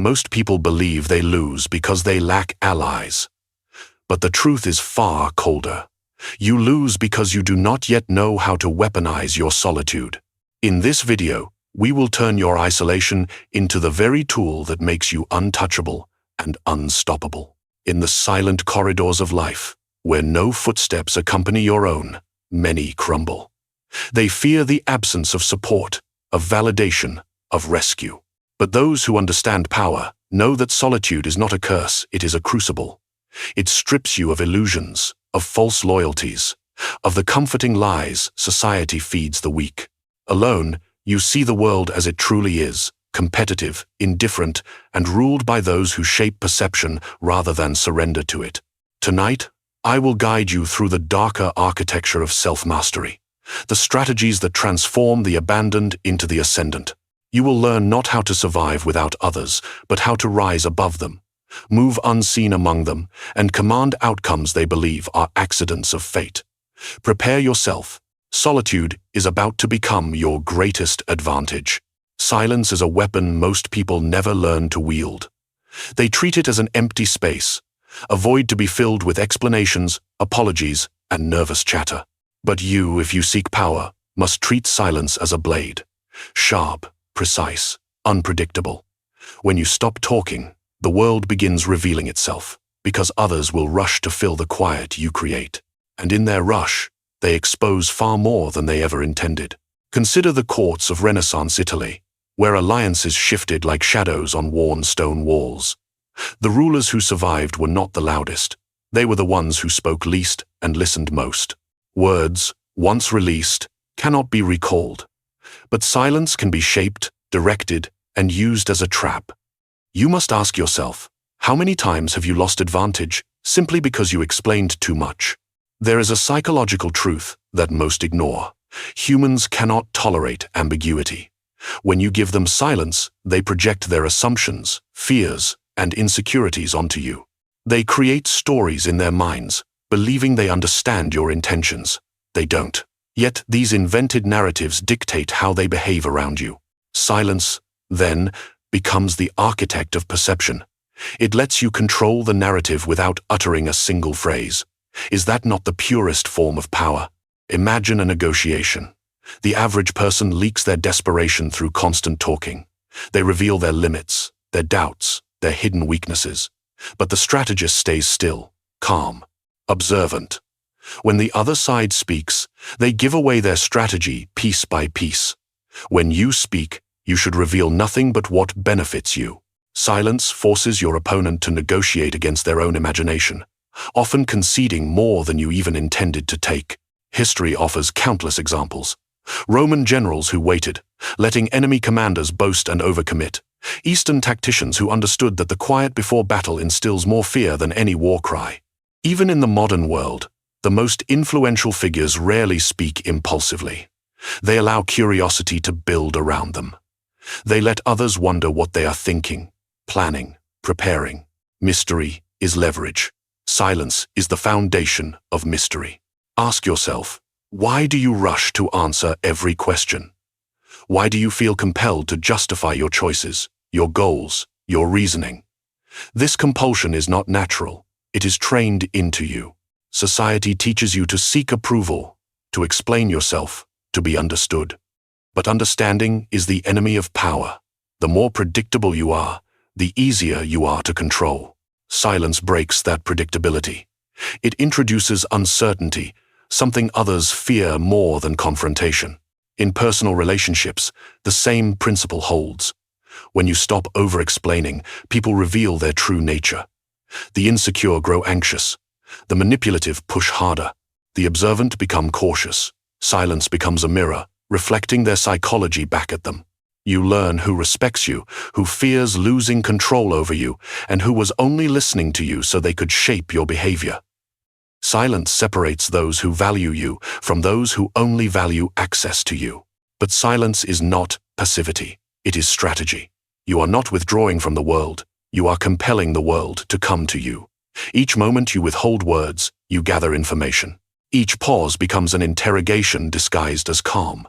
Most people believe they lose because they lack allies. But the truth is far colder. You lose because you do not yet know how to weaponize your solitude. In this video, we will turn your isolation into the very tool that makes you untouchable and unstoppable. In the silent corridors of life, where no footsteps accompany your own, many crumble. They fear the absence of support, of validation, of rescue. But those who understand power know that solitude is not a curse, it is a crucible. It strips you of illusions, of false loyalties, of the comforting lies society feeds the weak. Alone, you see the world as it truly is, competitive, indifferent, and ruled by those who shape perception rather than surrender to it. Tonight, I will guide you through the darker architecture of self-mastery, the strategies that transform the abandoned into the ascendant. You will learn not how to survive without others, but how to rise above them, move unseen among them, and command outcomes they believe are accidents of fate. Prepare yourself. Solitude is about to become your greatest advantage. Silence is a weapon most people never learn to wield. They treat it as an empty space, a void to be filled with explanations, apologies, and nervous chatter. But you, if you seek power, must treat silence as a blade. Sharp, precise, unpredictable. When you stop talking, the world begins revealing itself, because others will rush to fill the quiet you create. And in their rush, they expose far more than they ever intended. Consider the courts of Renaissance Italy, where alliances shifted like shadows on worn stone walls. The rulers who survived were not the loudest. They were the ones who spoke least and listened most. Words, once released, cannot be recalled. But silence can be shaped, directed, and used as a trap. You must ask yourself, how many times have you lost advantage simply because you explained too much? There is a psychological truth that most ignore. Humans cannot tolerate ambiguity. When you give them silence, they project their assumptions, fears, and insecurities onto you. They create stories in their minds, believing they understand your intentions. They don't. Yet these invented narratives dictate how they behave around you. Silence, then, becomes the architect of perception. It lets you control the narrative without uttering a single phrase. Is that not the purest form of power? Imagine a negotiation. The average person leaks their desperation through constant talking. They reveal their limits, their doubts, their hidden weaknesses. But the strategist stays still, calm, observant. When the other side speaks, they give away their strategy piece by piece. When you speak, you should reveal nothing but what benefits you. Silence forces your opponent to negotiate against their own imagination, often conceding more than you even intended to take. History offers countless examples. Roman generals who waited, letting enemy commanders boast and overcommit. Eastern tacticians who understood that the quiet before battle instills more fear than any war cry. Even in the modern world, the most influential figures rarely speak impulsively. They allow curiosity to build around them. They let others wonder what they are thinking, planning, preparing. Mystery is leverage. Silence is the foundation of mystery. Ask yourself, why do you rush to answer every question? Why do you feel compelled to justify your choices, your goals, your reasoning? This compulsion is not natural. It is trained into you. Society teaches you to seek approval, to explain yourself, to be understood. But understanding is the enemy of power. The more predictable you are, the easier you are to control. Silence breaks that predictability. It introduces uncertainty, something others fear more than confrontation. In personal relationships, the same principle holds. When you stop over-explaining, people reveal their true nature. The insecure grow anxious. The manipulative push harder. The observant become cautious. Silence becomes a mirror, reflecting their psychology back at them. You learn who respects you, who fears losing control over you, and who was only listening to you so they could shape your behavior. Silence separates those who value you from those who only value access to you. But silence is not passivity. It is strategy. You are not withdrawing from the world. You are compelling the world to come to you. Each moment you withhold words, you gather information. Each pause becomes an interrogation disguised as calm.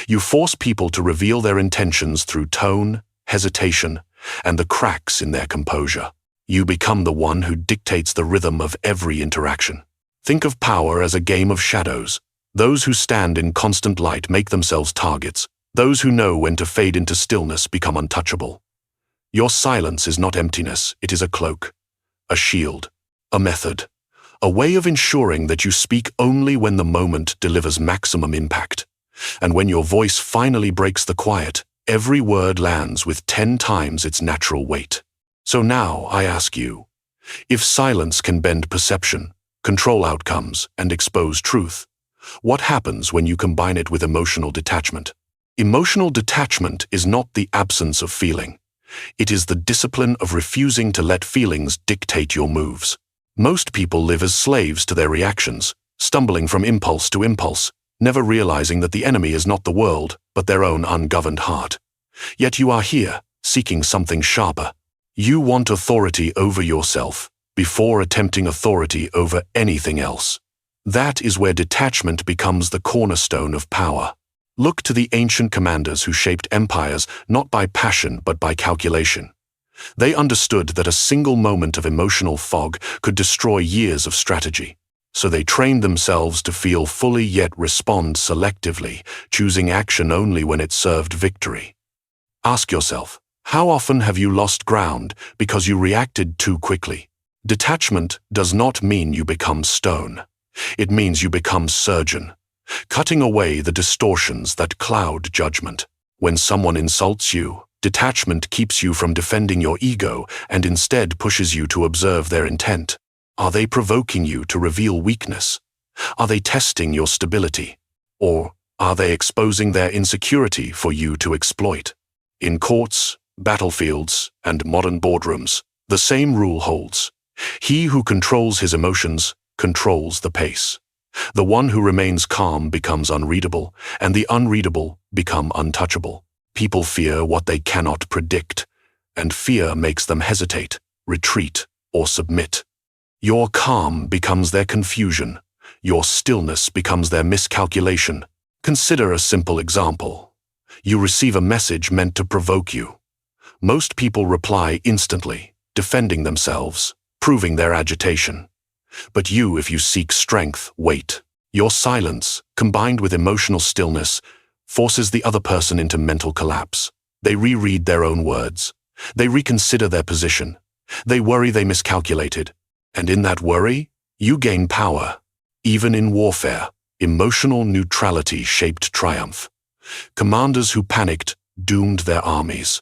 You force people to reveal their intentions through tone, hesitation, and the cracks in their composure. You become the one who dictates the rhythm of every interaction. Think of power as a game of shadows. Those who stand in constant light make themselves targets. Those who know when to fade into stillness become untouchable. Your silence is not emptiness, it is a cloak, a shield, a method, a way of ensuring that you speak only when the moment delivers maximum impact. And when your voice finally breaks the quiet, every word lands with 10 times its natural weight. So now I ask you, if silence can bend perception, control outcomes, and expose truth, what happens when you combine it with emotional detachment? Emotional detachment is not the absence of feeling. It is the discipline of refusing to let feelings dictate your moves. Most people live as slaves to their reactions, stumbling from impulse to impulse, never realizing that the enemy is not the world, but their own ungoverned heart. Yet you are here, seeking something sharper. You want authority over yourself, before attempting authority over anything else. That is where detachment becomes the cornerstone of power. Look to the ancient commanders who shaped empires not by passion but by calculation. They understood that a single moment of emotional fog could destroy years of strategy. So they trained themselves to feel fully yet respond selectively, choosing action only when it served victory. Ask yourself, how often have you lost ground because you reacted too quickly? Detachment does not mean you become stone. It means you become surgeon, cutting away the distortions that cloud judgment. When someone insults you, detachment keeps you from defending your ego and instead pushes you to observe their intent. Are they provoking you to reveal weakness? Are they testing your stability? Or are they exposing their insecurity for you to exploit? In courts, battlefields, and modern boardrooms, the same rule holds. He who controls his emotions controls the pace. The one who remains calm becomes unreadable, and the unreadable become untouchable. People fear what they cannot predict, and fear makes them hesitate, retreat, or submit. Your calm becomes their confusion. Your stillness becomes their miscalculation. Consider a simple example. You receive a message meant to provoke you. Most people reply instantly, defending themselves, proving their agitation. But you, if you seek strength, wait. Your silence, combined with emotional stillness, forces the other person into mental collapse. They reread their own words. They reconsider their position. They worry they miscalculated. And in that worry, you gain power. Even in warfare, emotional neutrality shaped triumph. Commanders who panicked doomed their armies.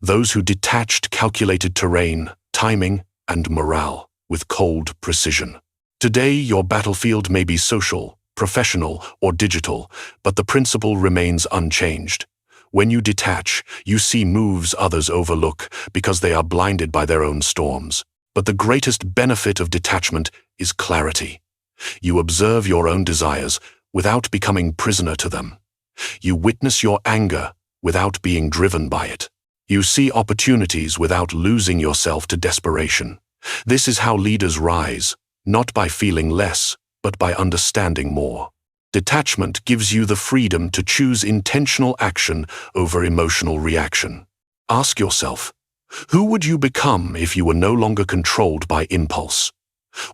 Those who detached calculated terrain, timing, and morale with cold precision. Today, your battlefield may be social, professional, or digital, but the principle remains unchanged. When you detach, you see moves others overlook because they are blinded by their own storms. But the greatest benefit of detachment is clarity. You observe your own desires without becoming prisoner to them. You witness your anger without being driven by it. You see opportunities without losing yourself to desperation. This is how leaders rise, not by feeling less, but by understanding more. Detachment gives you the freedom to choose intentional action over emotional reaction. Ask yourself, who would you become if you were no longer controlled by impulse?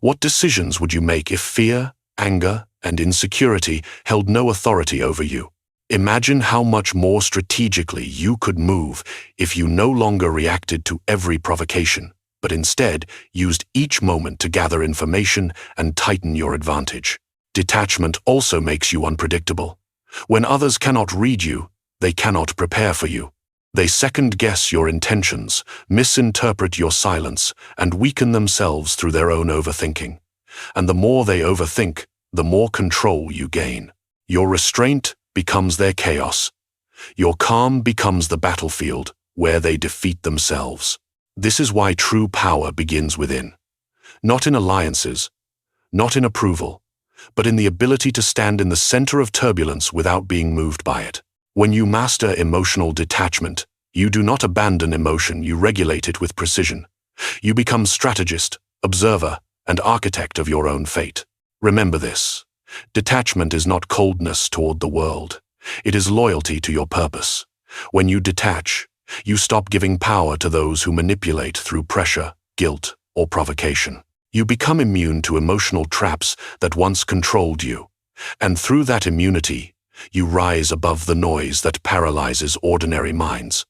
What decisions would you make if fear, anger, and insecurity held no authority over you? Imagine how much more strategically you could move if you no longer reacted to every provocation, but instead used each moment to gather information and tighten your advantage. Detachment also makes you unpredictable. When others cannot read you, they cannot prepare for you. They second-guess your intentions, misinterpret your silence, and weaken themselves through their own overthinking. And the more they overthink, the more control you gain. Your restraint becomes their chaos. Your calm becomes the battlefield where they defeat themselves. This is why true power begins within. Not in alliances, not in approval, but in the ability to stand in the center of turbulence without being moved by it. When you master emotional detachment, you do not abandon emotion, you regulate it with precision. You become strategist, observer, and architect of your own fate. Remember this. Detachment is not coldness toward the world. It is loyalty to your purpose. When you detach, You stop giving power to those who manipulate through pressure, guilt, or provocation. You become immune to emotional traps that once controlled you, and through that immunity, you rise above the noise that paralyzes ordinary minds.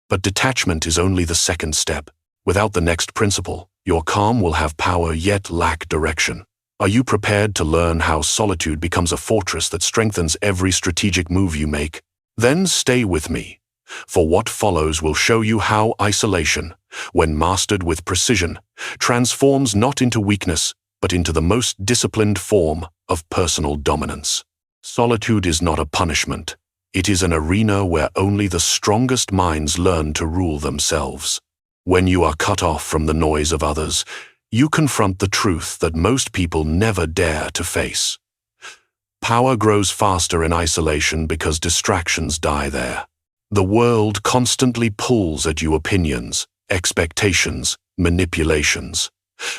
But detachment is only the second step. Without the next principle, your calm will have power yet lack direction. Are you prepared to learn how solitude becomes a fortress that strengthens every strategic move you make? Then stay with me, for what follows will show you how isolation, when mastered with precision, transforms not into weakness, but into the most disciplined form of personal dominance. Solitude is not a punishment. It is an arena where only the strongest minds learn to rule themselves. When you are cut off from the noise of others, you confront the truth that most people never dare to face. Power grows faster in isolation because distractions die there. The world constantly pulls at you opinions, expectations, manipulations.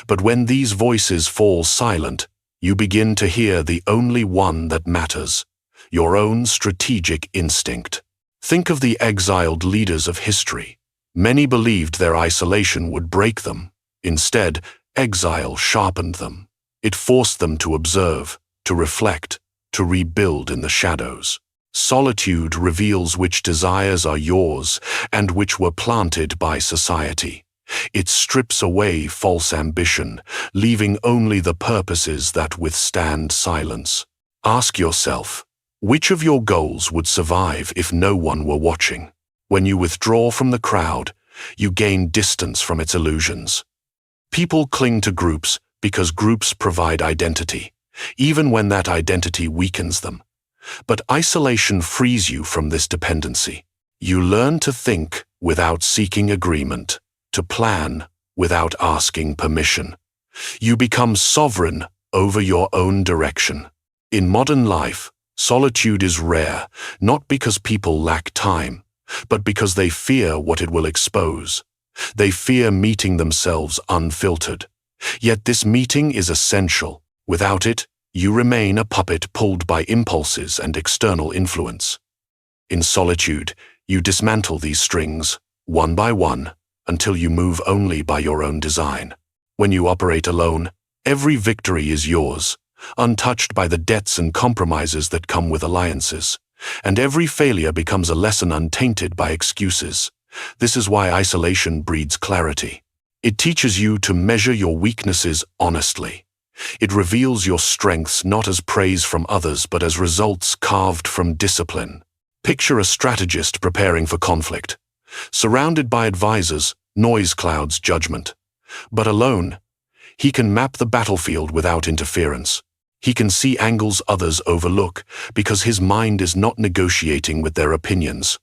But when these voices fall silent, you begin to hear the only one that matters, your own strategic instinct. Think of the exiled leaders of history. Many believed their isolation would break them. Instead, exile sharpened them. It forced them to observe, to reflect, to rebuild in the shadows. Solitude reveals which desires are yours and which were planted by society. It strips away false ambition, leaving only the purposes that withstand silence. Ask yourself, which of your goals would survive if no one were watching? When you withdraw from the crowd, you gain distance from its illusions. People cling to groups because groups provide identity, even when that identity weakens them. But isolation frees you from this dependency. You learn to think without seeking agreement, to plan without asking permission. You become sovereign over your own direction. In modern life, solitude is rare, not because people lack time, but because they fear what it will expose. They fear meeting themselves unfiltered. Yet this meeting is essential. Without it, you remain a puppet pulled by impulses and external influence. In solitude, you dismantle these strings, one by one, until you move only by your own design. When you operate alone, every victory is yours, untouched by the debts and compromises that come with alliances. And every failure becomes a lesson untainted by excuses. This is why isolation breeds clarity. It teaches you to measure your weaknesses honestly. It reveals your strengths not as praise from others but as results carved from discipline. Picture a strategist preparing for conflict, surrounded by advisors, noise clouds, judgment. But alone, he can map the battlefield without interference. He can see angles others overlook because his mind is not negotiating with their opinions.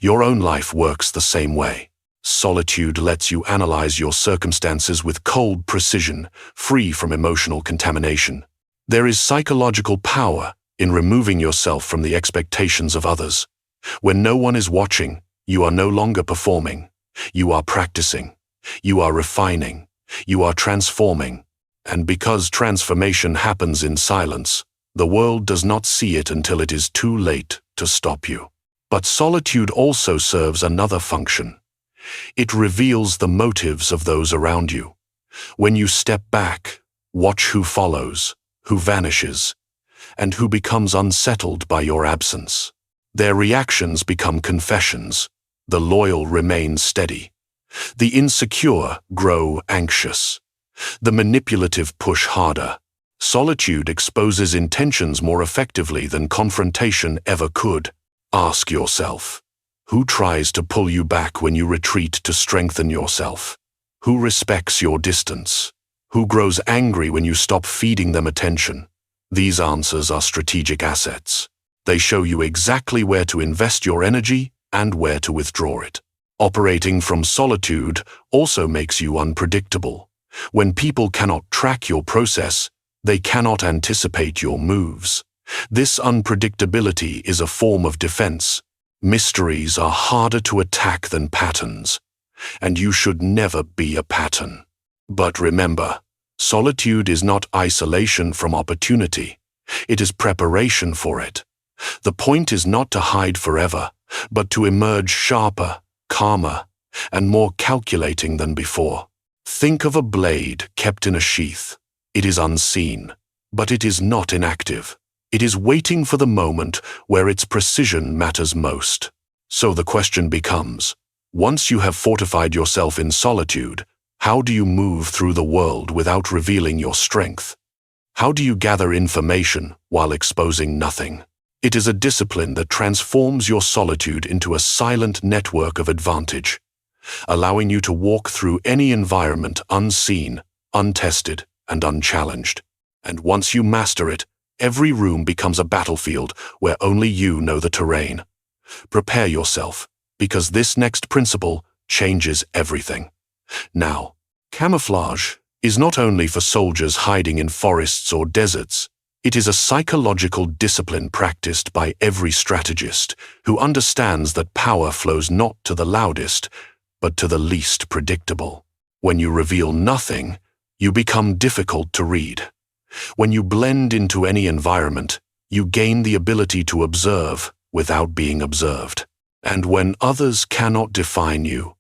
Your own life works the same way. Solitude lets you analyze your circumstances with cold precision, free from emotional contamination. There is psychological power in removing yourself from the expectations of others. When no one is watching, you are no longer performing. You are practicing. You are refining. You are transforming. And because transformation happens in silence, the world does not see it until it is too late to stop you. But solitude also serves another function. It reveals the motives of those around you. When you step back, watch who follows, who vanishes, and who becomes unsettled by your absence. Their reactions become confessions. The loyal remain steady. The insecure grow anxious. The manipulative push harder. Solitude exposes intentions more effectively than confrontation ever could. Ask yourself, who tries to pull you back when you retreat to strengthen yourself? Who respects your distance? Who grows angry when you stop feeding them attention? These answers are strategic assets. They show you exactly where to invest your energy and where to withdraw it. Operating from solitude also makes you unpredictable. When people cannot track your process, they cannot anticipate your moves. This unpredictability is a form of defense. Mysteries are harder to attack than patterns, and you should never be a pattern. But remember, solitude is not isolation from opportunity. It is preparation for it. The point is not to hide forever, but to emerge sharper, calmer, and more calculating than before. Think of a blade kept in a sheath. It is unseen, but it is not inactive. It is waiting for the moment where its precision matters most. So the question becomes, once you have fortified yourself in solitude, how do you move through the world without revealing your strength? How do you gather information while exposing nothing? It is a discipline that transforms your solitude into a silent network of advantage, allowing you to walk through any environment unseen, untested, and unchallenged. And once you master it, every room becomes a battlefield where only you know the terrain. Prepare yourself, because this next principle changes everything. Now, camouflage is not only for soldiers hiding in forests or deserts. It is a psychological discipline practiced by every strategist who understands that power flows not to the loudest, but to the least predictable. When you reveal nothing, you become difficult to read. When you blend into any environment, you gain the ability to observe without being observed. And when others cannot define you,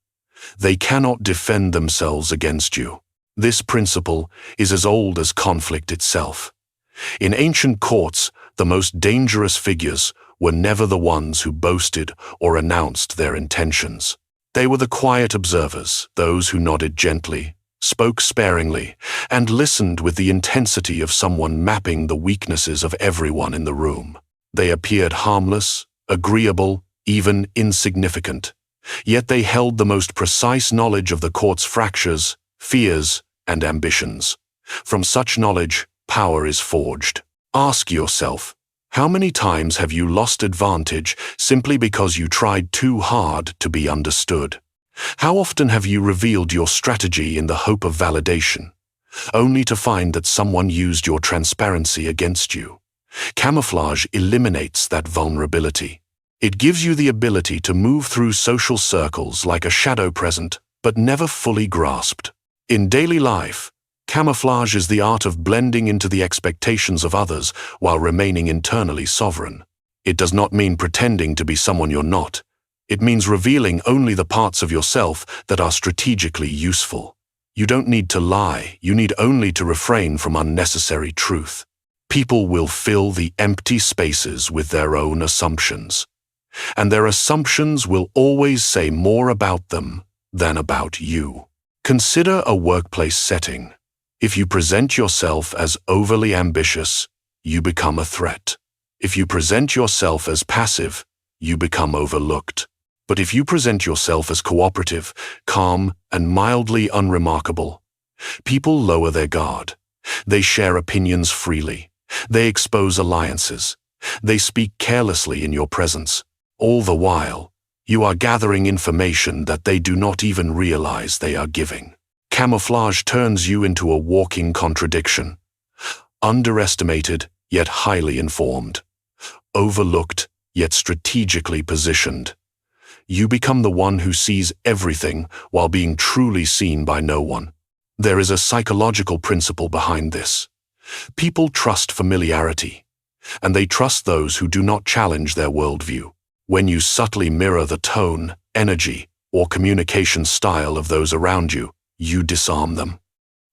they cannot defend themselves against you. This principle is as old as conflict itself. In ancient courts, the most dangerous figures were never the ones who boasted or announced their intentions. They were the quiet observers, those who nodded gently, spoke sparingly, and listened with the intensity of someone mapping the weaknesses of everyone in the room. They appeared harmless, agreeable, even insignificant. Yet they held the most precise knowledge of the court's fractures, fears, and ambitions. From such knowledge, power is forged. Ask yourself, how many times have you lost advantage simply because you tried too hard to be understood? How often have you revealed your strategy in the hope of validation, only to find that someone used your transparency against you? Camouflage eliminates that vulnerability. It gives you the ability to move through social circles like a shadow present, but never fully grasped. In daily life, camouflage is the art of blending into the expectations of others while remaining internally sovereign. It does not mean pretending to be someone you're not. It means revealing only the parts of yourself that are strategically useful. You don't need to lie, you need only to refrain from unnecessary truth. People will fill the empty spaces with their own assumptions. And their assumptions will always say more about them than about you. Consider a workplace setting. If you present yourself as overly ambitious, you become a threat. If you present yourself as passive, you become overlooked. But if you present yourself as cooperative, calm, and mildly unremarkable, people lower their guard. They share opinions freely. They expose alliances. They speak carelessly in your presence. All the while, you are gathering information that they do not even realize they are giving. Camouflage turns you into a walking contradiction. Underestimated, yet highly informed. Overlooked, yet strategically positioned. You become the one who sees everything while being truly seen by no one. There is a psychological principle behind this. People trust familiarity, and they trust those who do not challenge their worldview. When you subtly mirror the tone, energy, or communication style of those around you, you disarm them.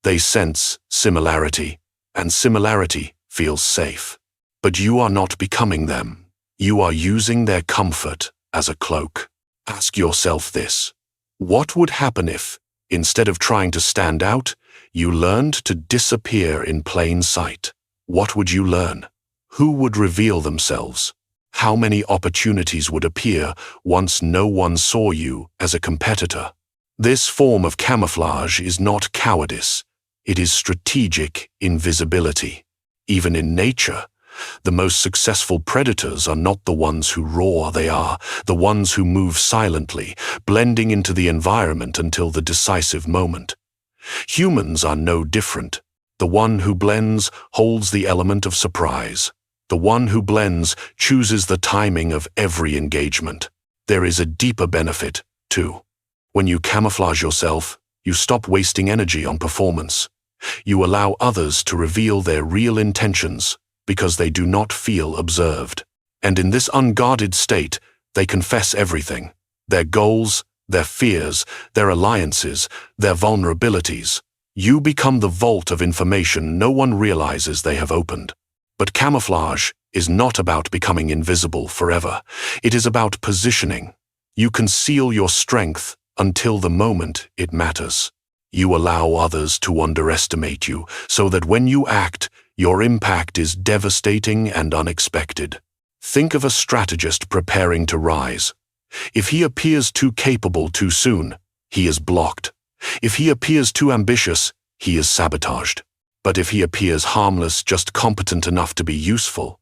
They sense similarity, and similarity feels safe. But you are not becoming them. You are using their comfort as a cloak. Ask yourself this: what would happen if, instead of trying to stand out, you learned to disappear in plain sight? What would you learn? Who would reveal themselves? How many opportunities would appear once no one saw you as a competitor? This form of camouflage is not cowardice. It is strategic invisibility. Even in nature, the most successful predators are not the ones who roar, they are the ones who move silently, blending into the environment until the decisive moment. Humans are no different. The one who blends holds the element of surprise. The one who blends chooses the timing of every engagement. There is a deeper benefit, too. When you camouflage yourself, you stop wasting energy on performance. You allow others to reveal their real intentions because they do not feel observed. And in this unguarded state, they confess everything: their goals, their fears, their alliances, their vulnerabilities. You become the vault of information no one realizes they have opened. But camouflage is not about becoming invisible forever. It is about positioning. You conceal your strength until the moment it matters. You allow others to underestimate you so that when you act, your impact is devastating and unexpected. Think of a strategist preparing to rise. If he appears too capable too soon, he is blocked. If he appears too ambitious, he is sabotaged. But if he appears harmless, just competent enough to be useful,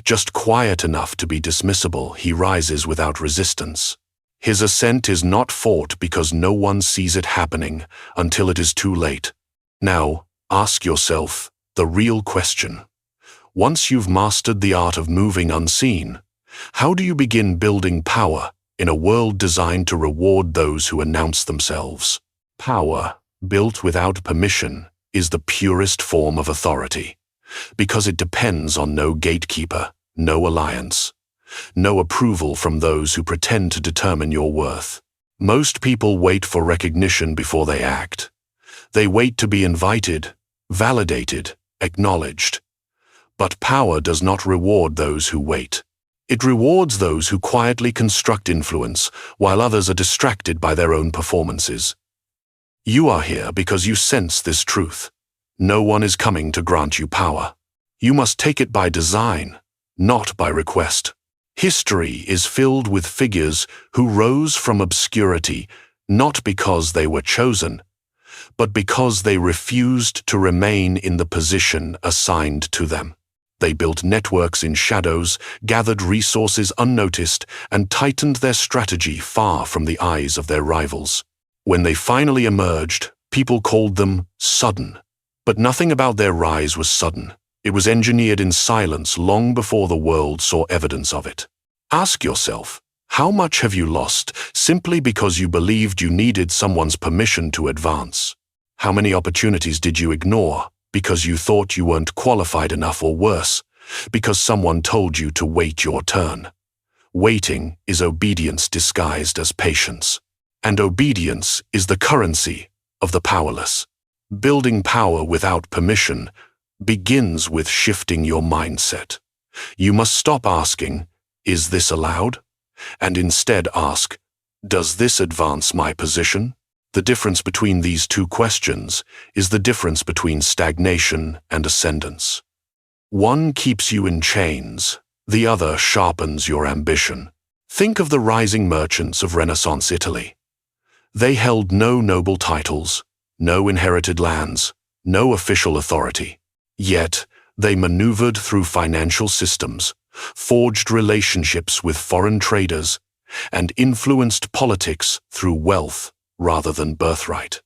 just quiet enough to be dismissible, he rises without resistance. His ascent is not fought because no one sees it happening until it is too late. Now, ask yourself the real question. Once you've mastered the art of moving unseen, how do you begin building power in a world designed to reward those who announce themselves? Power, built without permission, is the purest form of authority, because it depends on no gatekeeper, no alliance, no approval from those who pretend to determine your worth. Most people wait for recognition before they act. They wait to be invited, validated, acknowledged. But power does not reward those who wait. It rewards those who quietly construct influence while others are distracted by their own performances. You are here because you sense this truth. No one is coming to grant you power. You must take it by design, not by request. History is filled with figures who rose from obscurity not because they were chosen, but because they refused to remain in the position assigned to them. They built networks in shadows, gathered resources unnoticed, and tightened their strategy far from the eyes of their rivals. When they finally emerged, people called them sudden. But nothing about their rise was sudden. It was engineered in silence long before the world saw evidence of it. Ask yourself, how much have you lost simply because you believed you needed someone's permission to advance? How many opportunities did you ignore because you thought you weren't qualified enough, or worse, because someone told you to wait your turn? Waiting is obedience disguised as patience. And obedience is the currency of the powerless. Building power without permission begins with shifting your mindset. You must stop asking, "Is this allowed?" and instead ask, "Does this advance my position?" The difference between these two questions is the difference between stagnation and ascendance. One keeps you in chains, the other sharpens your ambition. Think of the rising merchants of Renaissance Italy. They held no noble titles, no inherited lands, no official authority. Yet, they maneuvered through financial systems, forged relationships with foreign traders, and influenced politics through wealth rather than birthright.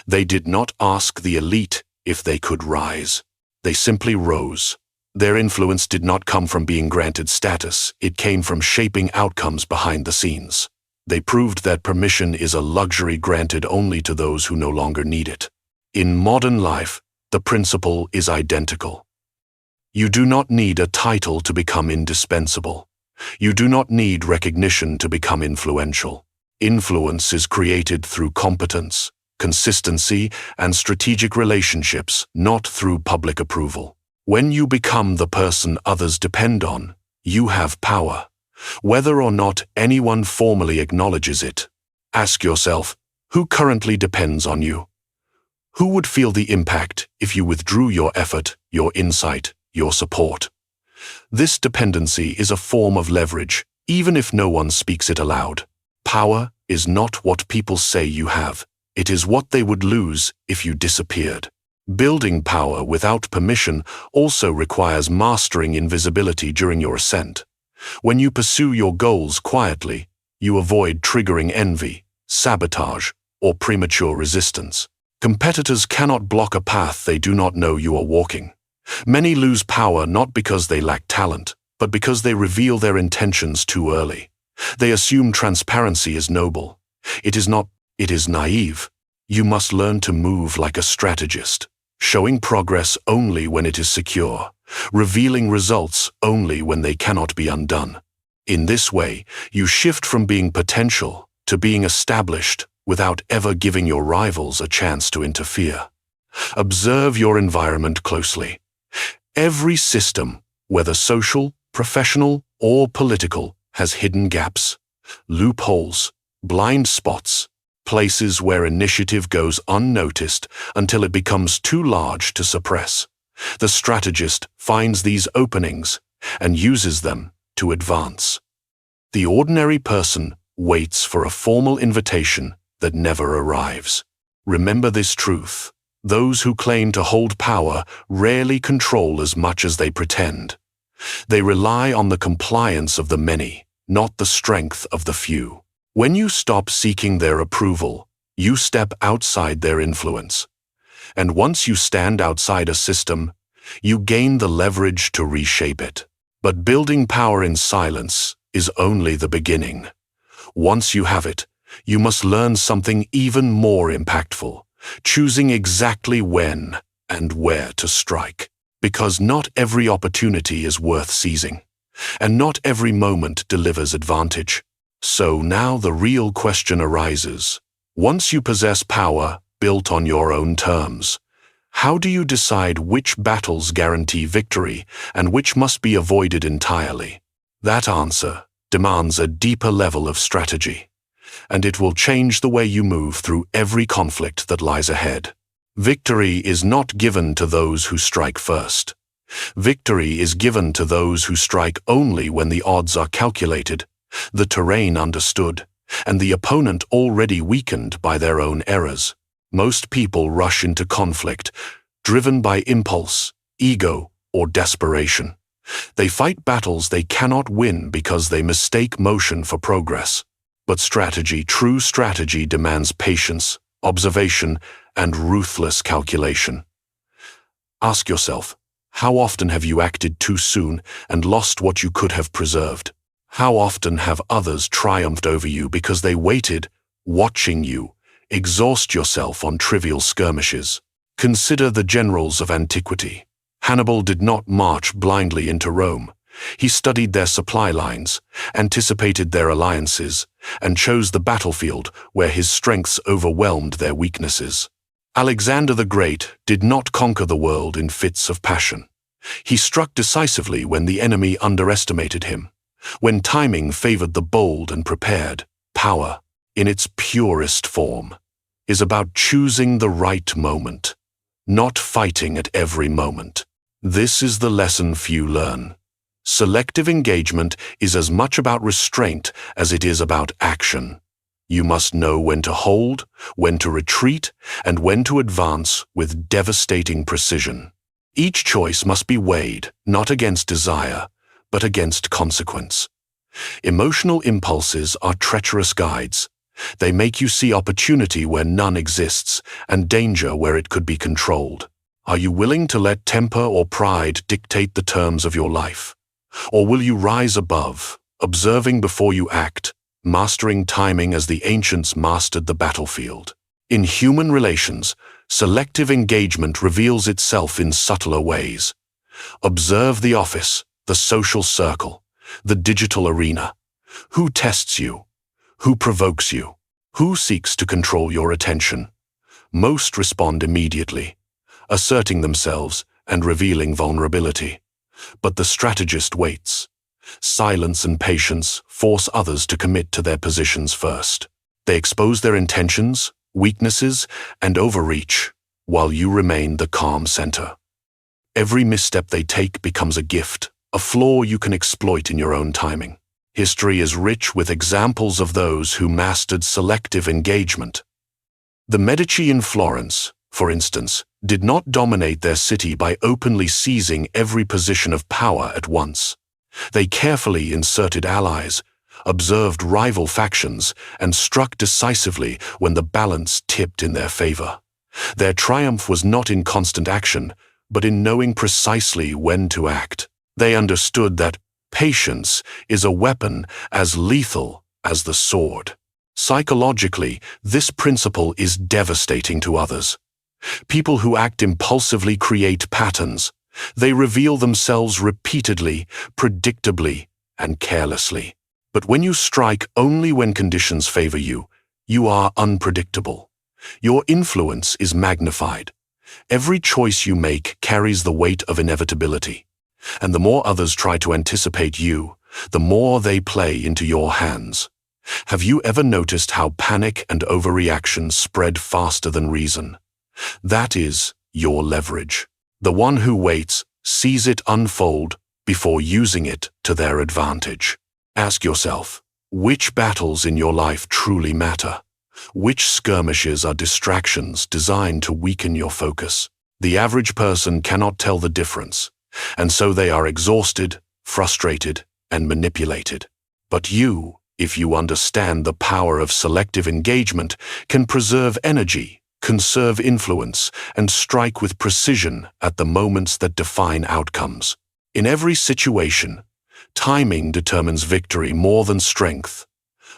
They did not ask the elite if they could rise. They simply rose. Their influence did not come from being granted status. It came from shaping outcomes behind the scenes. They proved that permission is a luxury granted only to those who no longer need it. In modern life, the principle is identical. You do not need a title to become indispensable. You do not need recognition to become influential. Influence is created through competence, consistency, and strategic relationships, not through public approval. When you become the person others depend on, you have power, whether or not anyone formally acknowledges it. Ask yourself, who currently depends on you? Who would feel the impact if you withdrew your effort, your insight, your support? This dependency is a form of leverage, even if no one speaks it aloud. Power is not what people say you have. It is what they would lose if you disappeared. Building power without permission also requires mastering invisibility during your ascent. When you pursue your goals quietly, you avoid triggering envy, sabotage, or premature resistance. Competitors cannot block a path they do not know you are walking. Many lose power not because they lack talent, but because they reveal their intentions too early. They assume transparency is noble. It is not, it is naive. You must learn to move like a strategist, showing progress only when it is secure, revealing results only when they cannot be undone. In this way, you shift from being potential to being established without ever giving your rivals a chance to interfere. Observe your environment closely. Every system, whether social, professional, or political, has hidden gaps, loopholes, blind spots, places where initiative goes unnoticed until it becomes too large to suppress. The strategist finds these openings and uses them to advance. The ordinary person waits for a formal invitation that never arrives. Remember this truth. Those who claim to hold power rarely control as much as they pretend. They rely on the compliance of the many, not the strength of the few. When you stop seeking their approval, you step outside their influence. And once you stand outside a system, you gain the leverage to reshape it. But building power in silence is only the beginning. Once you have it, you must learn something even more impactful, choosing exactly when and where to strike. Because not every opportunity is worth seizing, and not every moment delivers advantage. So now the real question arises. Once you possess power built on your own terms, how do you decide which battles guarantee victory and which must be avoided entirely? That answer demands a deeper level of strategy, and it will change the way you move through every conflict that lies ahead. Victory is not given to those who strike first. Victory is given to those who strike only when the odds are calculated, the terrain understood, and the opponent already weakened by their own errors. Most people rush into conflict, driven by impulse, ego, or desperation. They fight battles they cannot win because they mistake motion for progress. But strategy, true strategy, demands patience, observation, and ruthless calculation. Ask yourself, how often have you acted too soon and lost what you could have preserved? How often have others triumphed over you because they waited, watching you exhaust yourself on trivial skirmishes? Consider the generals of antiquity. Hannibal did not march blindly into Rome. He studied their supply lines, anticipated their alliances, and chose the battlefield where his strengths overwhelmed their weaknesses. Alexander the Great did not conquer the world in fits of passion. He struck decisively when the enemy underestimated him, when timing favored the bold and prepared. Power, in its purest form, is about choosing the right moment, not fighting at every moment. This is the lesson few learn. Selective engagement is as much about restraint as it is about action. You must know when to hold, when to retreat, and when to advance with devastating precision. Each choice must be weighed, not against desire, but against consequence. Emotional impulses are treacherous guides. They make you see opportunity where none exists, and danger where it could be controlled. Are you willing to let temper or pride dictate the terms of your life? Or will you rise above, observing before you act, mastering timing as the ancients mastered the battlefield? In human relations, selective engagement reveals itself in subtler ways. Observe the office, the social circle, the digital arena. Who tests you? Who provokes you? Who seeks to control your attention? Most respond immediately, asserting themselves and revealing vulnerability. But the strategist waits. Silence and patience force others to commit to their positions first. They expose their intentions, weaknesses, and overreach, while you remain the calm center. Every misstep they take becomes a gift, a flaw you can exploit in your own timing. History is rich with examples of those who mastered selective engagement. The Medici in Florence, for instance, did not dominate their city by openly seizing every position of power at once. They carefully inserted allies, observed rival factions, and struck decisively when the balance tipped in their favor. Their triumph was not in constant action, but in knowing precisely when to act. They understood that patience is a weapon as lethal as the sword. Psychologically, this principle is devastating to others. People who act impulsively create patterns. They reveal themselves repeatedly, predictably, and carelessly. But when you strike only when conditions favor you, you are unpredictable. Your influence is magnified. Every choice you make carries the weight of inevitability. And the more others try to anticipate you, the more they play into your hands. Have you ever noticed how panic and overreaction spread faster than reason? That is your leverage. The one who waits sees it unfold before using it to their advantage. Ask yourself, which battles in your life truly matter? Which skirmishes are distractions designed to weaken your focus? The average person cannot tell the difference, and so they are exhausted, frustrated, and manipulated. But you, if you understand the power of selective engagement, can preserve energy, conserve influence, and strike with precision at the moments that define outcomes. In every situation, timing determines victory more than strength,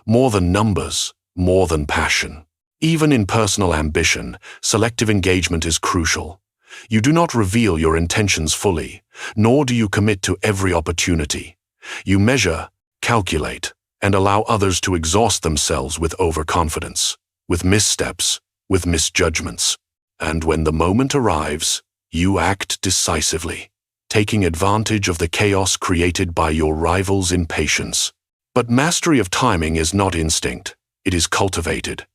more than numbers, more than passion. Even in personal ambition, selective engagement is crucial. You do not reveal your intentions fully, nor do you commit to every opportunity. You measure, calculate, and allow others to exhaust themselves with overconfidence, with missteps, with misjudgments. And when the moment arrives, you act decisively, taking advantage of the chaos created by your rivals' impatience. But mastery of timing is not instinct. It is cultivated.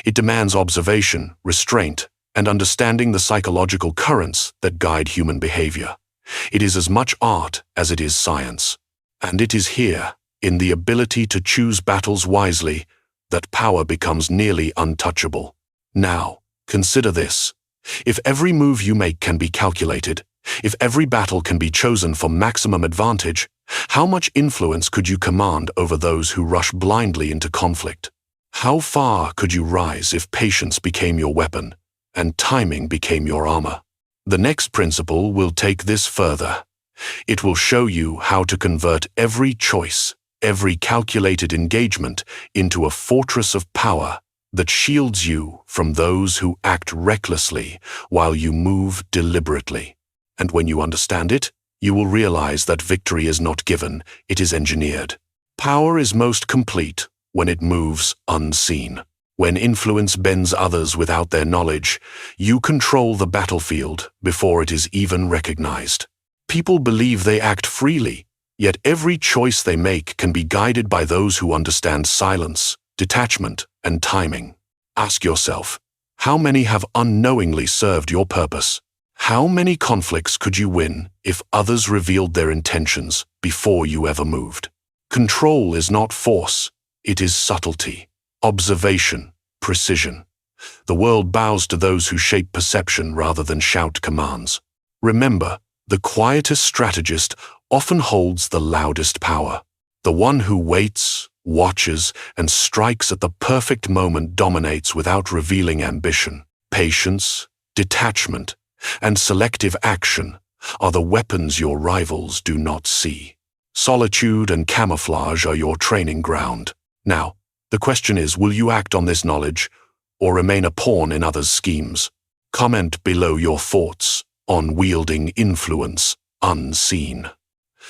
It demands observation, restraint, and understanding the psychological currents that guide human behavior. It is as much art as it is science. And it is here, in the ability to choose battles wisely, that power becomes nearly untouchable. Now, consider this. If every move you make can be calculated, if every battle can be chosen for maximum advantage, how much influence could you command over those who rush blindly into conflict? How far could you rise if patience became your weapon and timing became your armor? The next principle will take this further. It will show you how to convert every choice, every calculated engagement into a fortress of power that shields you from those who act recklessly while you move deliberately. And when you understand it, you will realize that victory is not given, it is engineered. Power is most complete when it moves unseen. When influence bends others without their knowledge, you control the battlefield before it is even recognized. People believe they act freely, yet every choice they make can be guided by those who understand silence, detachment, and timing. Ask yourself, how many have unknowingly served your purpose? How many conflicts could you win if others revealed their intentions before you ever moved? Control is not force. It is subtlety, observation, precision. The world bows to those who shape perception rather than shout commands. Remember, the quietest strategist often holds the loudest power. The one who waits, watches, and strikes at the perfect moment dominates without revealing ambition. Patience, detachment, and selective action are the weapons your rivals do not see. Solitude and camouflage are your training ground. Now, the question is, will you act on this knowledge or remain a pawn in others' schemes? Comment below your thoughts on wielding influence unseen.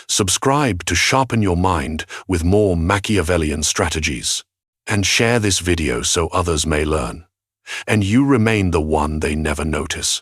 Subscribe to sharpen your mind with more Machiavellian strategies. And share this video so others may learn. And you remain the one they never notice.